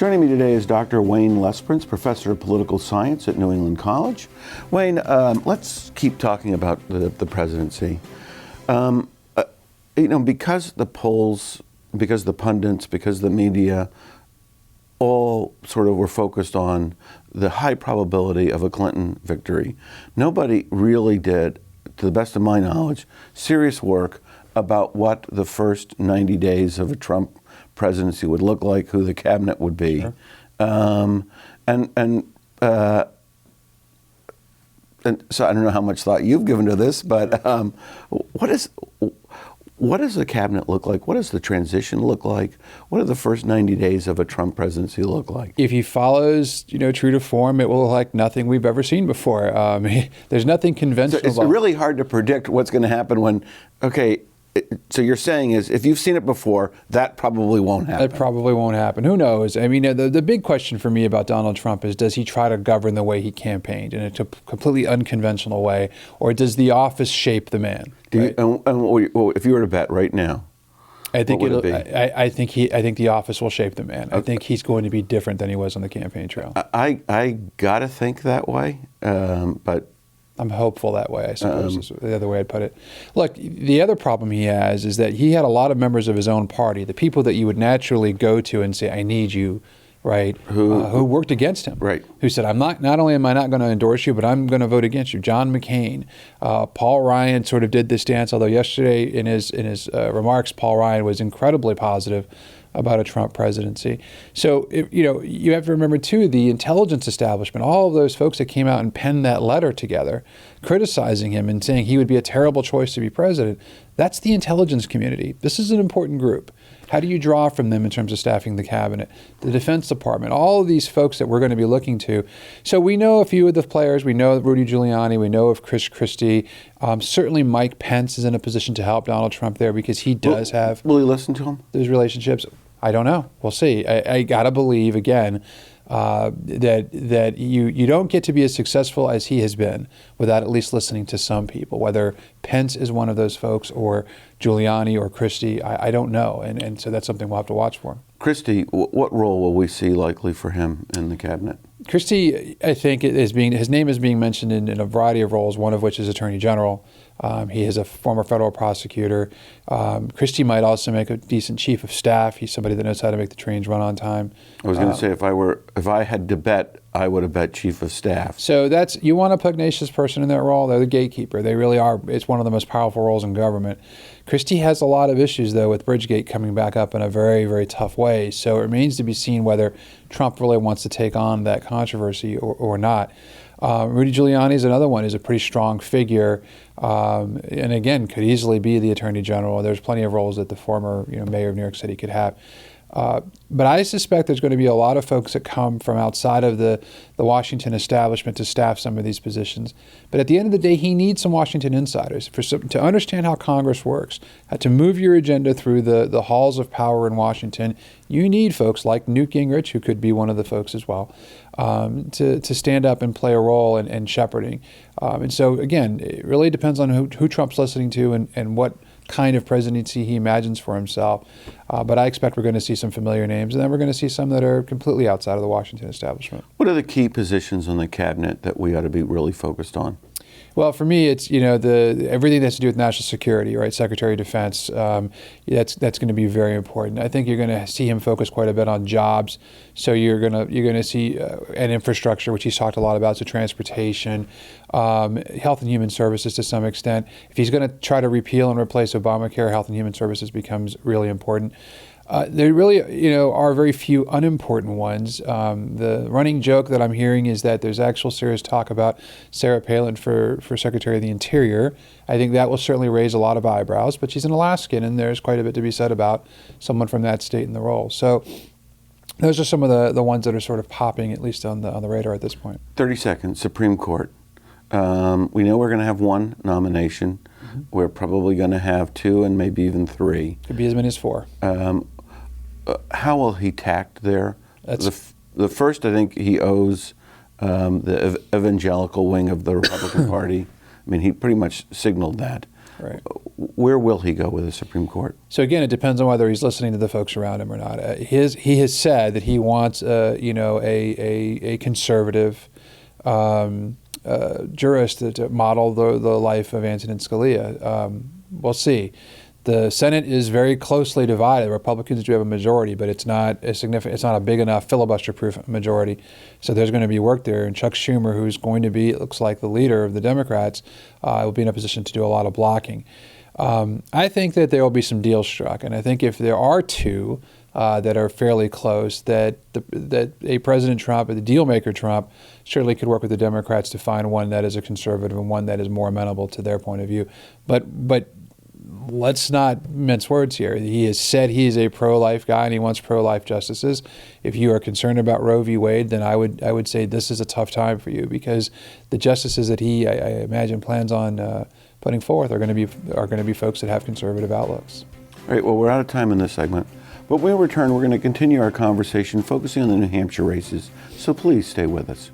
Joining me today is Dr. Wayne Lesperance, professor of political science at New England College. Wayne, let's keep talking about the presidency. Because the polls, because the pundits, because the media all sort of were focused on the high probability of a Clinton victory, nobody really did, to the best of my knowledge, serious work about what the first 90 days of a Trump presidency would look like, who the cabinet would be. Sure. And so I don't know how much thought you've given to this, but what does the cabinet look like? What does the transition look like? What do the first 90 days of a Trump presidency look like? If he follows, true to form, it will look like nothing we've ever seen before. There's nothing conventional. So it's really hard to predict what's going to happen when, so you're saying is, if you've seen it before, that probably won't happen. It probably won't happen. Who knows? I mean, the big question for me about Donald Trump is, does he try to govern the way he campaigned in a completely unconventional way, or does the office shape the man? Right? If you were to bet right now, I think what would it be? I think the office will shape the man. I think he's going to be different than he was on the campaign trail. I gotta think that way, but I'm hopeful that way, I suppose, is the other way I'd put it. Look, the other problem he has is that he had a lot of members of his own party, the people that you would naturally go to and say, I need you, right, who worked against him, right, who said, not only am I not going to endorse you, but I'm going to vote against you. John McCain, Paul Ryan sort of did this dance, although yesterday in his remarks, Paul Ryan was incredibly positive about a Trump presidency. So, you have to remember, too, the intelligence establishment, all of those folks that came out and penned that letter together, criticizing him and saying he would be a terrible choice to be president, that's the intelligence community. This is an important group. How do you draw from them in terms of staffing the cabinet, the Defense Department, all of these folks that we're going to be looking to? So we know a few of the players. We know Rudy Giuliani. We know of Chris Christie. Certainly Mike Pence is in a position to help Donald Trump there because he does have... Will he listen to him? Those relationships. I don't know. We'll see. I got to believe, again, that you don't get to be as successful as he has been without at least listening to some people, whether Pence is one of those folks or Giuliani or Christie. I don't know. And so that's something we'll have to watch for. Christie, what role will we see likely for him in the cabinet? Christie, I think, his name is being mentioned in a variety of roles, one of which is Attorney General. He is a former federal prosecutor. Christie might also make a decent chief of staff. He's somebody that knows how to make the trains run on time. I was going to say, if I had to bet, I would have bet chief of staff. So you want a pugnacious person in that role. They're the gatekeeper. They really are. It's one of the most powerful roles in government. Christie has a lot of issues, though, with Bridgegate coming back up in a very, very tough way. So it remains to be seen whether Trump really wants to take on that controversy or not. Rudy Giuliani is another one. He's a pretty strong figure, and again, could easily be the Attorney General. There's plenty of roles that the former mayor of New York City could have. But I suspect there's going to be a lot of folks that come from outside of the Washington establishment to staff some of these positions. But at the end of the day, he needs some Washington insiders to understand how Congress works, to move your agenda through the halls of power in Washington. You need folks like Newt Gingrich, who could be one of the folks as well, to stand up and play a role in shepherding. And so, again, it really depends on who Trump's listening to and what kind of presidency he imagines for himself. But I expect we're going to see some familiar names, and then we're going to see some that are completely outside of the Washington establishment. What are the key positions on the cabinet that we ought to be really focused on? Well, for me, it's everything that has to do with national security, right? Secretary of Defense. That's going to be very important. I think you're going to see him focus quite a bit on jobs. So you're going to see an infrastructure, which he's talked a lot about, so transportation, health and human services to some extent. If he's going to try to repeal and replace Obamacare, health and human services becomes really important. There really, are very few unimportant ones. The running joke that I'm hearing is that there's actual serious talk about Sarah Palin for Secretary of the Interior. I think that will certainly raise a lot of eyebrows, but she's an Alaskan, and there's quite a bit to be said about someone from that state in the role. So those are some of the ones that are sort of popping, at least on the radar at this point. 30 seconds, Supreme Court. We know we're going to have one nomination. Mm-hmm. We're probably going to have two and maybe even three. Could be as many as four. How will he tact there? The first, I think he owes the evangelical wing of the Republican Party. I mean, he pretty much signaled that. Right. Where will he go with the Supreme Court? So again, it depends on whether he's listening to the folks around him or not. He has said that he wants, a conservative jurist to model the life of Antonin Scalia. We'll see. The Senate is very closely divided. The Republicans do have a majority, but it's not a significant. It's not a big enough filibuster-proof majority. So there's going to be work there. And Chuck Schumer, who's going to be, it looks like, the leader of the Democrats, will be in a position to do a lot of blocking. I think that there will be some deals struck, and I think if there are two that are fairly close, that a President Trump, or the deal maker Trump, surely could work with the Democrats to find one that is a conservative and one that is more amenable to their point of view. But let's not mince words here. He has said he is a pro-life guy and he wants pro-life justices. If you are concerned about Roe v. Wade, then I would say this is a tough time for you, because the justices that he, I imagine, plans on putting forth are going to be folks that have conservative outlooks. All right. Well, we're out of time in this segment, but when we return, we're going to continue our conversation focusing on the New Hampshire races. So please stay with us.